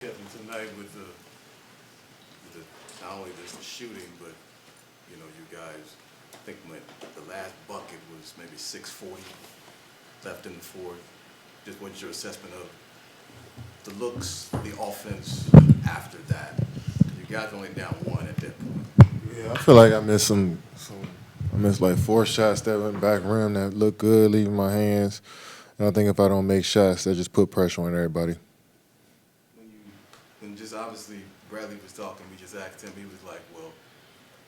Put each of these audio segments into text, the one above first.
Kevin, tonight with not only just the shooting, but you guys, I think the last bucket was maybe 6:40 left in the fourth. Just what's your assessment of the looks, the offense after that? You guys only down one at that point. Yeah, I feel like I missed I missed like 4 shots that went back rim that looked good, leaving my hands. And I think if I don't make shots, that just put pressure on everybody. When just obviously Bradley was talking, we just asked him, he was like, well,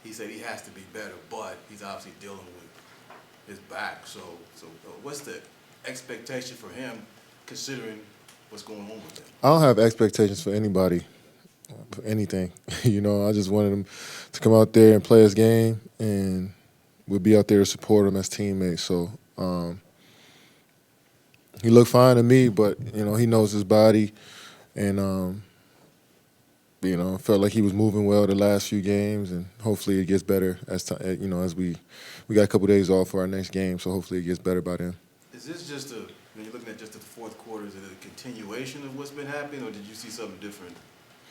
he said he has to be better, but he's obviously dealing with his back. So what's the expectation for him considering what's going on with him? I don't have expectations for anybody, for anything. I just wanted him to come out there and play his game, and we'll be out there to support him as teammates. So he looked fine to me, but, he knows his body, and felt like he was moving well the last few games, and hopefully it gets better as as we got a couple days off for our next game, so hopefully it gets better by then. Is this just when you're looking at just the fourth quarter, is it a continuation of what's been happening, or did you see something different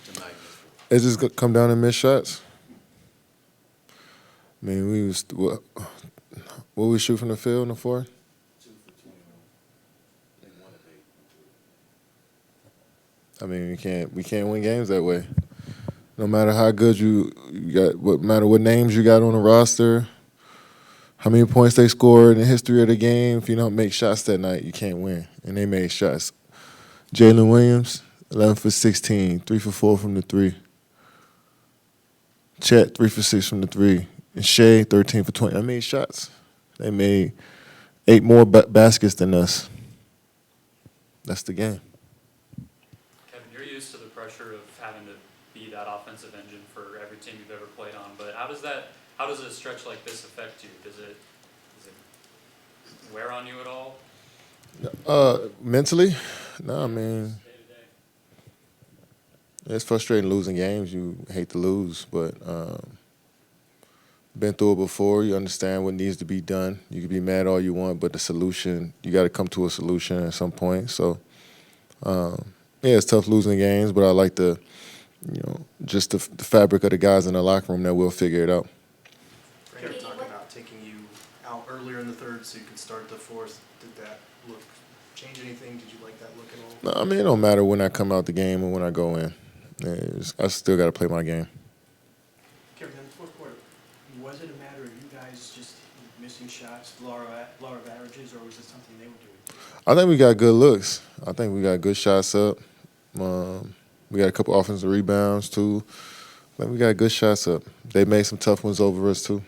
tonight? It's just come down to missed shots. I mean, what we shoot from the field in the fourth? 2 for 21 and 1 of 8. I mean, we can't win games that way. No matter how good you got, what matter what names you got on the roster, how many points they scored in the history of the game, if you don't make shots that night, you can't win. And they made shots. Jalen Williams, 11 for 16, 3 for 4 from the three. Chet, 3 for 6 from the three. And Shea, 13 for 20. I made shots. They made 8 more baskets than us. That's the game. Kevin, you're used to the pressure of having to be that offensive engine for every team you've ever played on, but how does a stretch like this affect you? Does it wear on you at all? Mentally? No, I mean, it's frustrating losing games. You hate to lose, but been through it before. You understand what needs to be done. You can be mad all you want, but the solution, you got to come to a solution at some point. So, it's tough losing games, but I like just the fabric of the guys in the locker room that we'll figure it out. Kevin, talking about taking you out earlier in the third so you could start the fourth. Did that look change anything? Did you like that look at all? No, I mean, it don't matter when I come out the game or when I go in. I still got to play my game. Kevin, in the fourth quarter, was it a matter of you guys just missing shots, law of averages, or was it something they were doing? I think we got good looks. I think we got good shots up. We got a couple offensive rebounds, too. I think we got good shots up. They made some tough ones over us, too.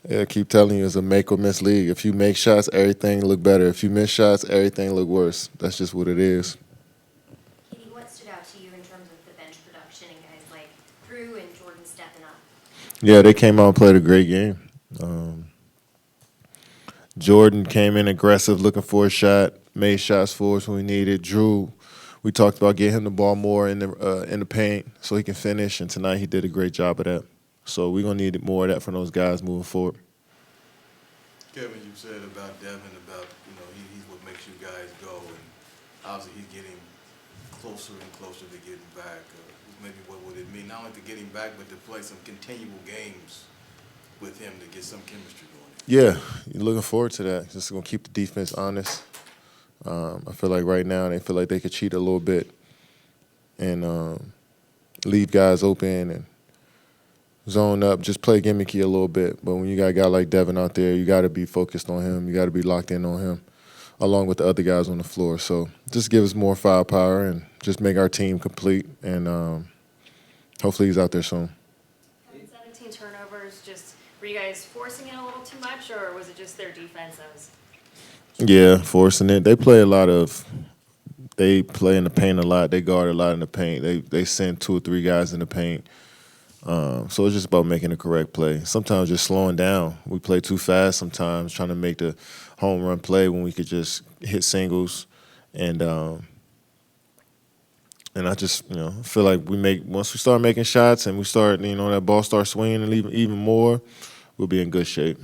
I keep telling you, it's a make or miss league. If you make shots, everything look better. If you miss shots, everything look worse. That's just what it is. Katie, what stood out to you in terms of the bench production and guys like Drew and Jordan stepping up? Yeah, they came out and played a great game. Jordan came in aggressive, looking for a shot, made shots for us when we needed. Drew, we talked about getting him the ball more in the paint so he can finish, and tonight he did a great job of that. So we're going to need more of that from those guys moving forward. Kevin, you said about Devin, about, he's what makes you guys go, and obviously he's getting closer and closer to getting back. Maybe what would it mean, not only to getting back, but to play some continual games with him to get some chemistry going? Yeah, you're looking forward to that. Just going to keep the defense honest. I feel like right now they feel like they could cheat a little bit and leave guys open and zone up, just play gimmicky a little bit. But when you got a guy like Devin out there, you got to be focused on him. You got to be locked in on him along with the other guys on the floor. So just give us more firepower and just make our team complete. And hopefully he's out there soon. 17 turnovers, were you guys forcing it a little too much, or was it just their defense that was? Yeah, forcing it. They play in the paint a lot. They guard a lot in the paint. They send 2 or 3 guys in the paint. So it's just about making the correct play. Sometimes just slowing down. We play too fast sometimes, trying to make the home run play when we could just hit singles. And I just feel like once we start making shots and we start that ball starts swinging and even more, we'll be in good shape.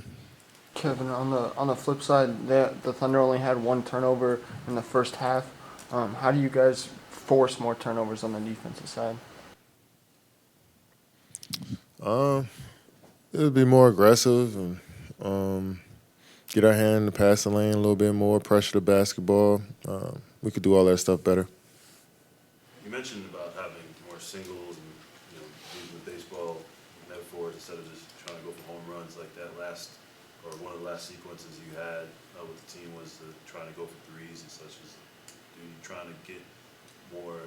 Kevin, on the flip side, the Thunder only had 1 turnover in the first half. How do you guys force more turnovers on the defensive side? It would be more aggressive and get our hand in the passing lane a little bit more, pressure the basketball. We could do all that stuff better. You mentioned about having more singles and, using the baseball metaphors instead of just trying to go for home runs like that one of the last sequences you had with the team was trying to go for threes and such. You trying to get more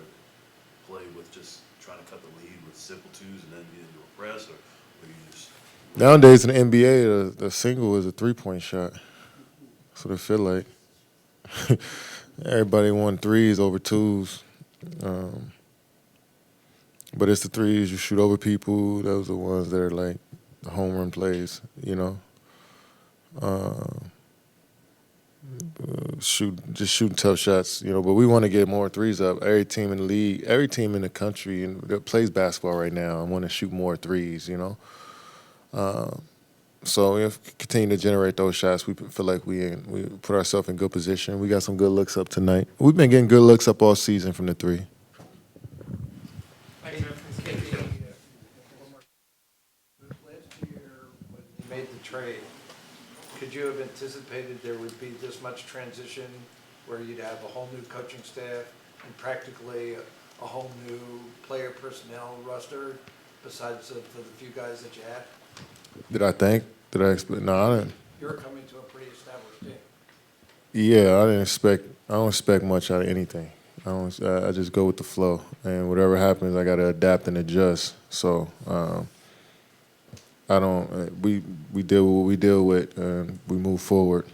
play with just trying to cut the lead with simple twos and then get into a press, or you just... Nowadays in the NBA, the single is a three-point shot. That's what it feel like. Everybody want threes over twos. But it's the threes you shoot over people. Those are the ones that are like the home run plays, shooting tough shots, but we want to get more threes up. Every team in the league, every team in the country that plays basketball right now, I want to shoot more threes, So we have to continue to generate those shots. We feel like we put ourselves in good position. We got some good looks up tonight. We've been getting good looks up all season from the three. Last year, when you made the trade, could you have anticipated there would be this much transition where you'd have a whole new coaching staff and practically a whole new player personnel roster besides the few guys that you had? Did I think? Did I expect? No, I didn't. You're coming to a pretty established team. Yeah, I don't expect much out of anything. I just go with the flow, and whatever happens, I got to adapt and adjust. So I don't. We deal with what we deal with, and we move forward.